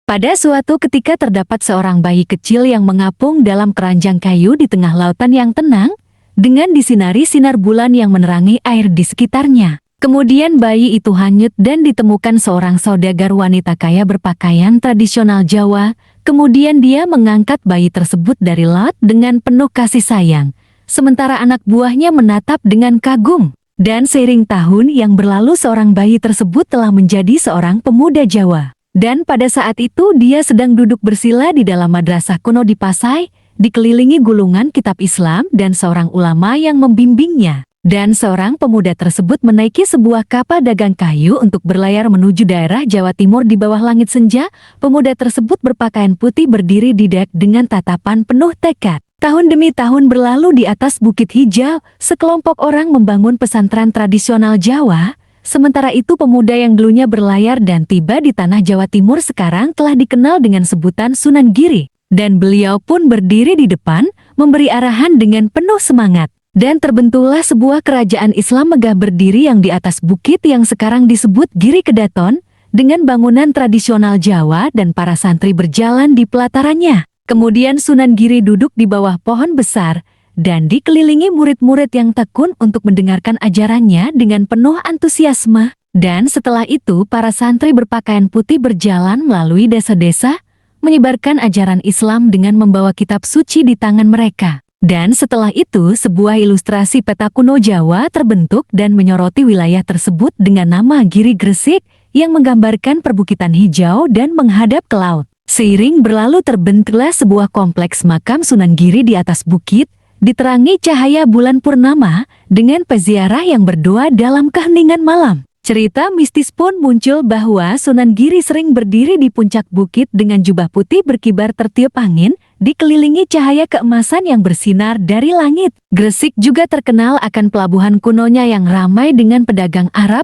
Pada suatu ketika terdapat seorang bayi kecil yang mengapung dalam keranjang kayu di tengah lautan yang tenang, dengan disinari sinar bulan yang menerangi air di sekitarnya. Kemudian bayi itu hanyut dan ditemukan seorang saudagar wanita kaya berpakaian tradisional Jawa. Kemudian dia mengangkat bayi tersebut dari laut dengan penuh kasih sayang, sementara anak buahnya menatap dengan kagum. Dan seiring tahun yang berlalu seorang bayi tersebut telah menjadi seorang pemuda Jawa. Dan pada saat itu dia sedang duduk bersila di dalam madrasah kuno di Pasai, dikelilingi gulungan kitab Islam dan seorang ulama yang membimbingnya. Dan seorang pemuda tersebut menaiki sebuah kapal dagang kayu untuk berlayar menuju daerah Jawa Timur di bawah langit senja. Pemuda tersebut berpakaian putih berdiri di dek dengan tatapan penuh tekad. Tahun demi tahun berlalu di atas Bukit Hijau, sekelompok orang membangun pesantren tradisional Jawa. Sementara itu pemuda yang dulunya berlayar dan tiba di tanah Jawa Timur sekarang telah dikenal dengan sebutan Sunan Giri. Dan beliau pun berdiri di depan, memberi arahan dengan penuh semangat. Dan terbentuklah sebuah kerajaan Islam megah berdiri yang di atas bukit yang sekarang disebut Giri Kedaton, dengan bangunan tradisional Jawa dan para santri berjalan di pelatarannya. Kemudian Sunan Giri duduk di bawah pohon besar, dan dikelilingi murid-murid yang tekun untuk mendengarkan ajarannya dengan penuh antusiasme. Dan setelah itu para santri berpakaian putih berjalan melalui desa-desa, menyebarkan ajaran Islam dengan membawa kitab suci di tangan mereka. Dan setelah itu sebuah ilustrasi peta kuno Jawa terbentuk dan menyoroti wilayah tersebut dengan nama Giri Gresik yang menggambarkan perbukitan hijau dan menghadap ke laut. Seiring berlalu terbentuklah sebuah kompleks makam Sunan Giri di atas bukit, diterangi cahaya bulan purnama dengan peziarah yang berdoa dalam keheningan malam. Cerita mistis pun muncul bahwa Sunan Giri sering berdiri di puncak bukit dengan jubah putih berkibar tertiup angin, dikelilingi cahaya keemasan yang bersinar dari langit. Gresik juga terkenal akan pelabuhan kunonya yang ramai dengan pedagang Arab,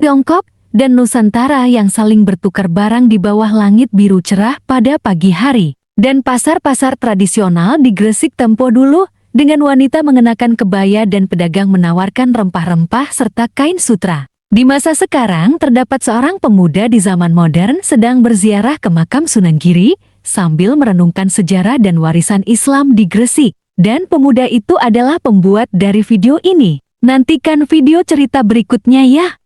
Tiongkok, dan Nusantara yang saling bertukar barang di bawah langit biru cerah pada pagi hari. Dan pasar-pasar tradisional di Gresik tempo dulu, dengan wanita mengenakan kebaya dan pedagang menawarkan rempah-rempah serta kain sutra. Di masa sekarang terdapat seorang pemuda di zaman modern sedang berziarah ke makam Sunan Giri sambil merenungkan sejarah dan warisan Islam di Gresik. Dan pemuda itu adalah pembuat dari video ini. Nantikan video cerita berikutnya ya.